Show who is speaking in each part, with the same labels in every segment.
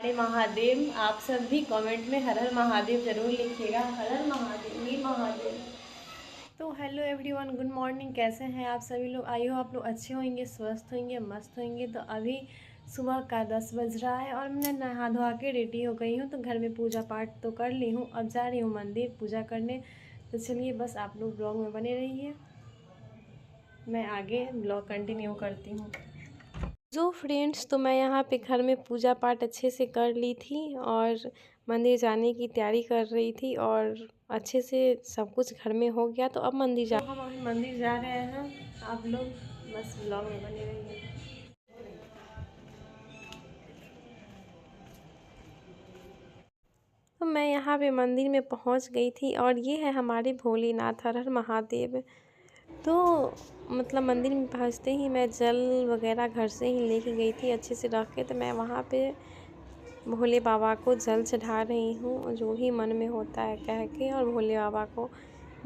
Speaker 1: हरे महादेव। आप सब भी कमेंट में हर हर महादेव जरूर लिखिएगा। हर हर महादेव, वीर महादेव। तो हेलो एवरीवन, गुड मॉर्निंग। कैसे हैं आप सभी लोग? आई हो आप लोग अच्छे होंगे, स्वस्थ होंगे, मस्त होंगे। तो अभी सुबह का 10 बज रहा है और मैं नहा धोआ के रेडी हो गई हूँ। तो घर में पूजा पाठ तो कर ली हूँ, अब जा रही हूँ मंदिर पूजा करने। तो चलिए बस आप लोग ब्लॉग में बने रहिए, मैं आगे ब्लॉग कंटिन्यू करती हूँ। जो फ्रेंड्स, तो मैं यहाँ पे घर में पूजा पाठ अच्छे से कर ली थी और मंदिर जाने की तैयारी कर रही थी और अच्छे से सब कुछ घर में हो गया। तो अब हम अभी मंदिर जा रहे हैं। आप लोग बस ब्लॉग में बने रहिए। तो मैं यहाँ पे मंदिर में पहुँच गई थी और ये है हमारे भोलेनाथ, हर हर महादेव। तो मतलब मंदिर में पहुँचते ही मैं जल वगैरह घर से ही लेके गई थी अच्छे से रख के। तो मैं वहाँ पे भोले बाबा को जल चढ़ा रही हूँ, जो भी मन में होता है कह के, और भोले बाबा को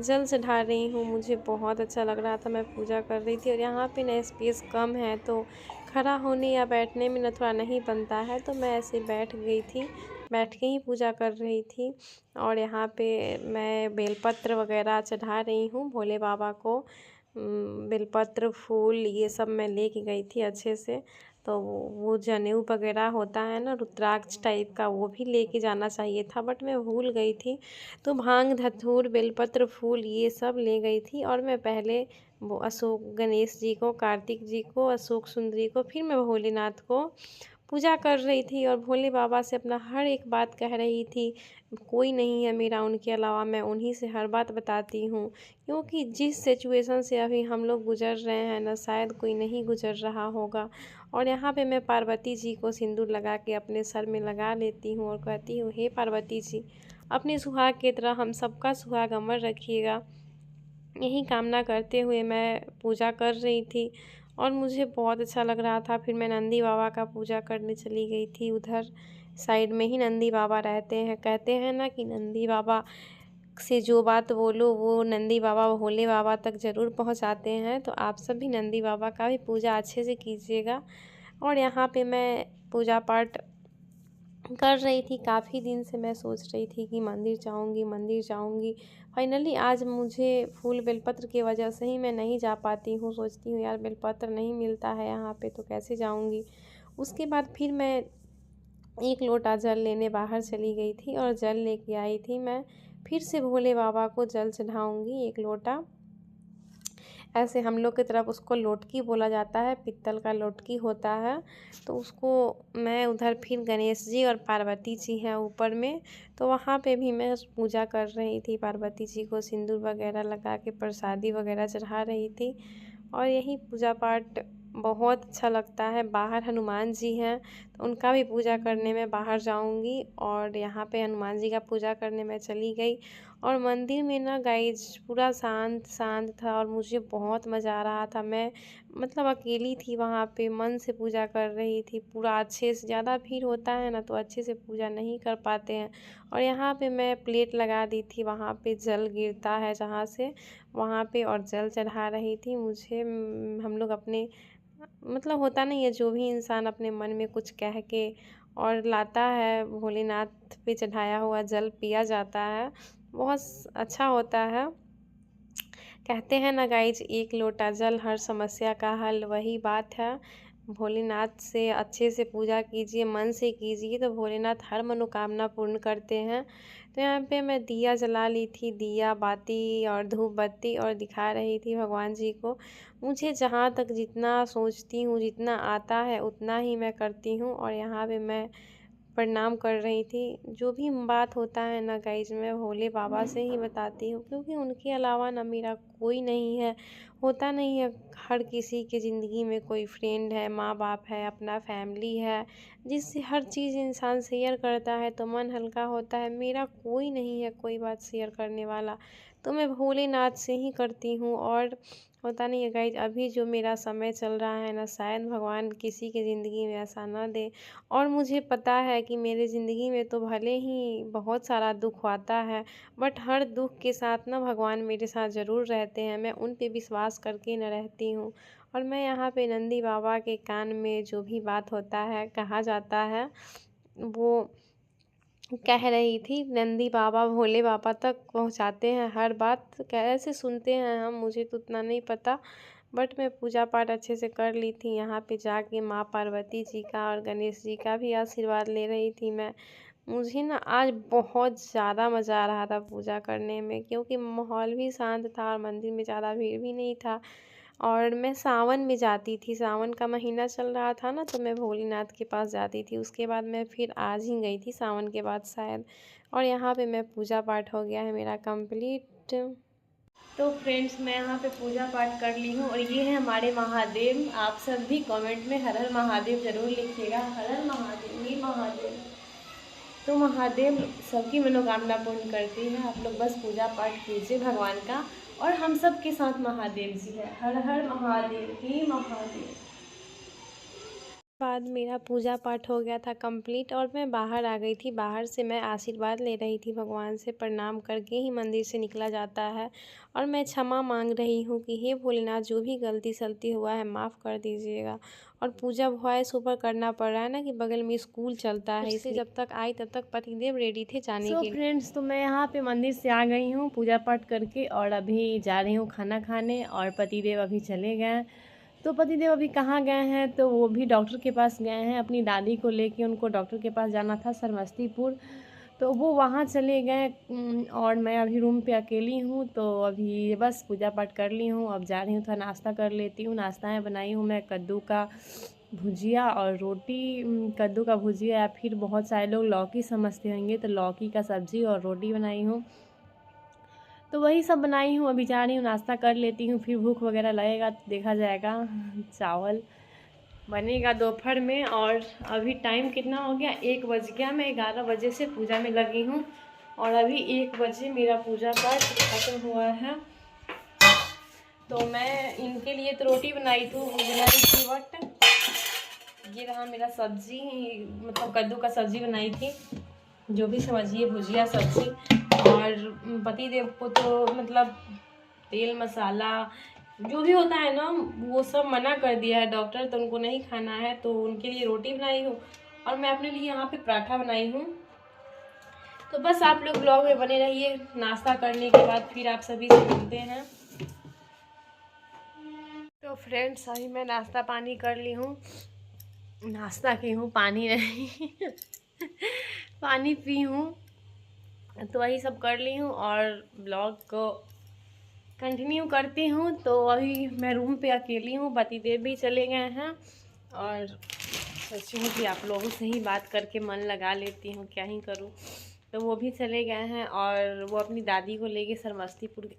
Speaker 1: जल चढ़ा रही हूँ। मुझे बहुत अच्छा लग रहा था, मैं पूजा कर रही थी। और यहाँ पे ना स्पेस कम है तो खड़ा होने या बैठने में ना थोड़ा नहीं बनता है, तो मैं ऐसे बैठ गई थी, बैठ के ही पूजा कर रही थी। और यहाँ पे मैं बेलपत्र वगैरह चढ़ा रही हूँ भोले बाबा को। बेलपत्र, फूल, ये सब मैं लेके गई थी अच्छे से। तो वो जनेऊ वगैरह होता है ना, रुद्राक्ष टाइप का, वो भी लेके जाना चाहिए था, बट मैं भूल गई थी। तो भांग, धतूर, बेलपत्र, फूल ये सब ले गई थी। और मैं पहले वो अशोक गणेश जी को, कार्तिक जी को, अशोक सुंदरी को, फिर मैं भोलेनाथ को पूजा कर रही थी और भोले बाबा से अपना हर एक बात कह रही थी। कोई नहीं है मेरा उनके अलावा, मैं उन्हीं से हर बात बताती हूँ। क्योंकि जिस सिचुएशन से अभी हम लोग गुजर रहे हैं ना, शायद कोई नहीं गुजर रहा होगा। और यहाँ पे मैं पार्वती जी को सिंदूर लगा के अपने सर में लगा लेती हूँ और कहती हूँ, हे पार्वती जी, अपने सुहाग की तरह हम सबका सुहाग अमर रखिएगा। यही कामना करते हुए मैं पूजा कर रही थी और मुझे बहुत अच्छा लग रहा था। फिर मैं नंदी बाबा का पूजा करने चली गई थी। उधर साइड में ही नंदी बाबा रहते हैं। कहते हैं ना कि नंदी बाबा से जो बात बोलो वो नंदी बाबा भोले बाबा तक ज़रूर पहुंचाते हैं। तो आप सब भी नंदी बाबा का भी पूजा अच्छे से कीजिएगा। और यहाँ पे मैं पूजा पाठ कर रही थी। काफ़ी दिन से मैं सोच रही थी कि मंदिर जाऊंगी, मंदिर जाऊंगी। फाइनली आज मुझे फूल बेलपत्र की वजह से ही मैं नहीं जा पाती हूँ। सोचती हूँ यार, बेलपत्र नहीं मिलता है यहाँ पे तो कैसे जाऊंगी। उसके बाद फिर मैं 1 लोटा जल लेने बाहर चली गई थी और जल लेके आई थी। मैं फिर से भोले बाबा को जल चढ़ाऊँगी 1 लोटा। ऐसे हम लोग की तरफ उसको लोटकी बोला जाता है, पित्तल का लोटकी होता है। तो उसको मैं उधर, फिर गणेश जी और पार्वती जी हैं ऊपर में, तो वहाँ पे भी मैं पूजा कर रही थी। पार्वती जी को सिंदूर वगैरह लगा के प्रसादी वगैरह चढ़ा रही थी। और यही पूजा पाठ बहुत अच्छा लगता है। बाहर हनुमान जी हैं तो उनका भी पूजा करने में बाहर जाऊंगी। और यहाँ पे हनुमान जी का पूजा करने मैं चली गई। और मंदिर में ना गाइज पूरा शांत शांत था और मुझे बहुत मज़ा आ रहा था। मैं मतलब अकेली थी वहाँ पे, मन से पूजा कर रही थी पूरा अच्छे से। ज़्यादा भीड़ होता है ना तो अच्छे से पूजा नहीं कर पाते हैं। और यहाँ पे मैं प्लेट लगा दी थी, वहाँ पे जल गिरता है जहाँ से, वहाँ पे, और जल चढ़ा रही थी। मुझे हम लोग अपने मतलब होता नहीं है, जो भी इंसान अपने मन में कुछ कह के और लाता है, भोलेनाथ पे चढ़ाया हुआ जल पिया जाता है, बहुत अच्छा होता है। कहते हैं ना गाइज, 1 लोटा जल हर समस्या का हल। वही बात है, भोलेनाथ से अच्छे से पूजा कीजिए, मन से कीजिए तो भोलेनाथ हर मनोकामना पूर्ण करते हैं। तो यहाँ पे मैं दिया जला ली थी, दिया बाती और धूप बत्ती, और दिखा रही थी भगवान जी को। मुझे जहाँ तक जितना सोचती हूँ, जितना आता है उतना ही मैं करती हूँ। और यहाँ पे मैं प्रणाम कर रही थी। जो भी बात होता है ना गाइज, मैं भोले बाबा से ही बताती हूँ, क्योंकि उनके अलावा ना मेरा कोई नहीं है। होता नहीं है, हर किसी की ज़िंदगी में कोई फ्रेंड है, माँ बाप है, अपना फैमिली है, जिससे हर चीज़ इंसान शेयर करता है तो मन हल्का होता है। मेरा कोई नहीं है कोई बात शेयर करने वाला, तो मैं भोलेनाथ से ही करती हूँ। और होता नहीं है गाइज, अभी जो मेरा समय चल रहा है ना, शायद भगवान किसी की ज़िंदगी में ऐसा ना दे। और मुझे पता है कि मेरे ज़िंदगी में तो भले ही बहुत सारा दुख आता है, बट हर दुख के साथ ना भगवान मेरे साथ ज़रूर रहते हैं। मैं उन पे विश्वास करके न रहती हूँ। और मैं यहाँ पे नंदी बाबा के कान में जो भी बात होता है, कहा जाता है, वो कह रही थी नंदी बाबा भोले बाबा तक पहुंचाते हैं हर बात। कैसे सुनते हैं हम, मुझे तो उतना नहीं पता, बट मैं पूजा पाठ अच्छे से कर ली थी। यहाँ पे जाके माँ पार्वती जी का और गणेश जी का भी आशीर्वाद ले रही थी मैं। मुझे ना आज बहुत ज़्यादा मज़ा आ रहा था पूजा करने में, क्योंकि माहौल भी शांत था और मंदिर में ज़्यादा भीड़ भी नहीं था। और मैं सावन में जाती थी, सावन का महीना चल रहा था ना, तो मैं भोलेनाथ के पास जाती थी। उसके बाद मैं फिर आज ही गई थी सावन के बाद शायद। और यहाँ पे मैं पूजा पाठ हो गया है मेरा कंप्लीट। तो फ्रेंड्स, मैं यहाँ पे पूजा पाठ कर ली हूँ और ये है हमारे महादेव। आप सब भी कमेंट में हर हर महादेव ज़रूर लिखिएगा, हर हर महादेव, हे महादेव। तो महादेव सबकी मनोकामना पूर्ण करती है। आप लोग बस पूजा पाठ कीजिए भगवान का, और हम सब के साथ महादेव जी है। हर हर महादेव, हे महादेव। बाद मेरा पूजा पाठ हो गया था कंप्लीट और मैं बाहर आ गई थी। बाहर से मैं आशीर्वाद ले रही थी, भगवान से प्रणाम करके ही मंदिर से निकला जाता है। और मैं क्षमा मांग रही हूँ कि हे भोलेनाथ, जो भी गलती सलती हुआ है माफ़ कर दीजिएगा। और पूजा वॉइस ऊपर करना पड़ रहा है ना, कि बगल में स्कूल चलता है, इससे जब तक आई तब तक पतिदेव रेडी थे जाने के लिए। फ्रेंड्स, तो मैं यहाँ पे मंदिर से आ गई हूँ पूजा पाठ करके, और अभी जा रही हूँ खाना खाने। और पतिदेव अभी चले गए। तो पतिदेव अभी कहाँ गए हैं, तो वो भी डॉक्टर के पास गए हैं अपनी दादी को लेके। उनको डॉक्टर के पास जाना था समस्तीपुर, तो वो वहाँ चले गए। और मैं अभी रूम पे अकेली हूँ, तो अभी बस पूजा पाठ कर ली हूँ। अब जा रही हूँ, थोड़ा नाश्ता कर लेती हूँ। नाश्ता में बनाई हूँ मैं कद्दू का भुजिया और रोटी। कद्दू का भुजिया, या फिर बहुत सारे लोग लौकी समझते होंगे, तो लौकी का सब्ज़ी और रोटी बनाई हूँ। तो वही सब बनाई हूँ। अभी जा रही हूँ, नाश्ता कर लेती हूँ, फिर भूख वगैरह लगेगा तो देखा जाएगा। चावल बनेगा दोपहर में। और अभी टाइम कितना हो गया, 1 बज गया। मैं 11 बजे से पूजा में लगी हूँ और अभी 1 बजे मेरा पूजा पाठ खत्म हुआ है। तो मैं इनके लिए तो रोटी बनाई थी, बट ये रहा मेरा सब्जी, मतलब कद्दू का सब्ज़ी बनाई थी, जो भी समझिए, भुजिया सब्ज़ी। और पतिदेव को तो मतलब तेल मसाला जो भी होता है ना, वो सब मना कर दिया है डॉक्टर, तो उनको नहीं खाना है। तो उनके लिए रोटी बनाई हूँ और मैं अपने लिए यहाँ पे पराठा बनाई हूँ। तो बस आप लोग ब्लॉग में बने रहिए। नाश्ता करने के बाद फिर आप सभी से मिलते हैं। तो फ्रेंड्स, अभी मैं नाश्ता पानी कर ली हूँ। नाश्ता की हूँ, पानी नहीं पानी पी हूँ। तो वही सब कर ली हूँ और ब्लॉग को कंटिन्यू करती हूँ। तो अभी मैं रूम पे अकेली हूँ, पतिदेव भी चले गए हैं। और सोची हूँ कि आप लोगों से ही बात करके मन लगा लेती हूँ, क्या ही करूँ। तो वो भी चले गए हैं और वो अपनी दादी को लेके समस्तीपुर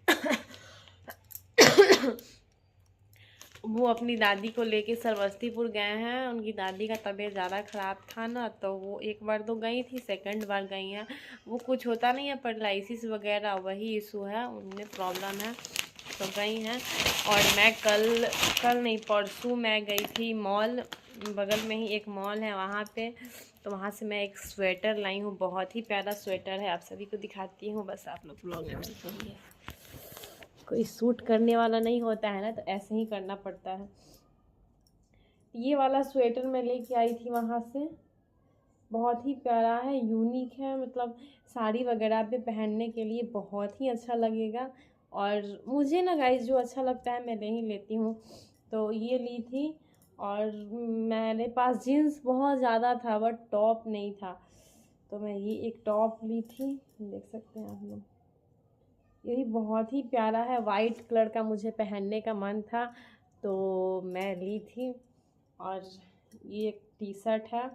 Speaker 1: वो अपनी दादी को लेके समस्तीपुर गए हैं। उनकी दादी का तबीयत ज़्यादा ख़राब था ना, तो वो एक बार तो गई थी, सेकंड बार गई हैं। वो कुछ होता नहीं है, पैरालिसिस वगैरह, वही इशू है, उनमें प्रॉब्लम है, तो गई हैं। और मैं कल नहीं, परसों मैं गई थी मॉल, बगल में ही एक मॉल है वहाँ पे। तो वहाँ से मैं एक स्वेटर लाई हूँ, बहुत ही प्यारा स्वेटर है, आप सभी को दिखाती हूँ। बस आप लोग ब्लॉग में सुनिए। कोई सूट करने वाला नहीं होता है ना, तो ऐसे ही करना पड़ता है। ये वाला स्वेटर मैं लेके आई थी वहाँ से, बहुत ही प्यारा है, यूनिक है, मतलब साड़ी वगैरह पे पहनने के लिए बहुत ही अच्छा लगेगा। और मुझे ना गाइस, जो अच्छा लगता है मैं ले ही लेती हूँ। तो ये ली थी। और मेरे पास जीन्स बहुत ज़्यादा था, बट टॉप नहीं था, तो मैं ये एक टॉप ली थी, देख सकते हैं आप लोग। ये भी बहुत ही प्यारा है, वाइट कलर का मुझे पहनने का मन था, तो मैं ली थी। और ये एक टी शर्ट है,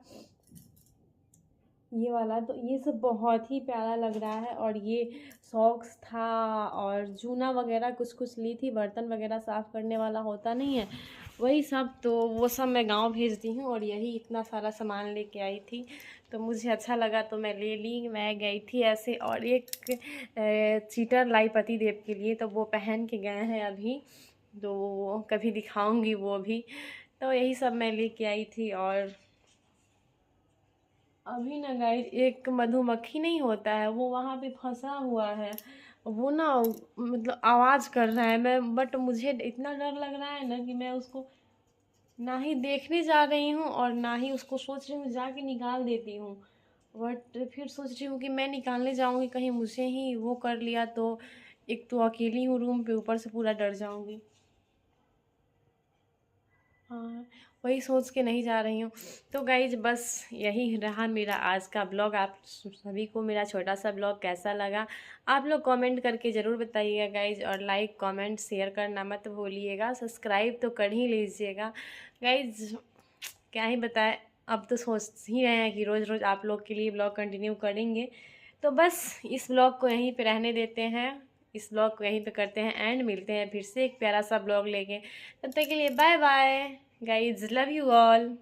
Speaker 1: ये वाला, तो ये सब बहुत ही प्यारा लग रहा है। और ये सॉक्स था और जूना वगैरह कुछ कुछ ली थी, बर्तन वगैरह साफ़ करने वाला होता नहीं है, वही सब। तो वो सब मैं गांव भेज दी हूँ और यही इतना सारा सामान लेके आई थी, तो मुझे अच्छा लगा तो मैं ले ली। मैं गई थी ऐसे। और एक चीटर लाई पतिदेव के लिए, तो वो पहन के गए हैं अभी, तो कभी दिखाऊंगी वो भी। तो यही सब मैं लेके आई थी। और अभी ना गाइस, एक मधुमक्खी नहीं होता है, वो वहाँ पे फंसा हुआ है, वो ना मतलब आवाज़ कर रहा है। मैं बट मुझे इतना डर लग रहा है ना, कि मैं उसको ना ही देखने जा रही हूँ और ना ही उसको सोच रही हूँ जाके निकाल देती हूँ। बट फिर सोच रही हूँ कि मैं निकालने जाऊँगी, कहीं मुझे ही वो कर लिया तो एक तो अकेली हूँ रूम पे, ऊपर से पूरा डर जाऊँगी। हाँ, वही सोच के नहीं जा रही हूँ। तो गाइज बस यही रहा मेरा आज का ब्लॉग। आप सभी को मेरा छोटा सा ब्लॉग कैसा लगा आप लोग कमेंट करके ज़रूर बताइएगा गाइज, और लाइक कमेंट शेयर करना मत भूलिएगा, सब्सक्राइब तो कर ही लीजिएगा गाइज। क्या ही बताएं, अब तो सोच ही रहे हैं कि रोज़ रोज़ आप लोग के लिए ब्लॉग कंटिन्यू करेंगे। तो बस इस ब्लॉग को यहीं पे रहने देते हैं, इस ब्लॉग को यहीं पे करते हैं एंड, मिलते हैं फिर से एक प्यारा सा ब्लॉग लेके। तब तक के लिए bye bye guys, love you all.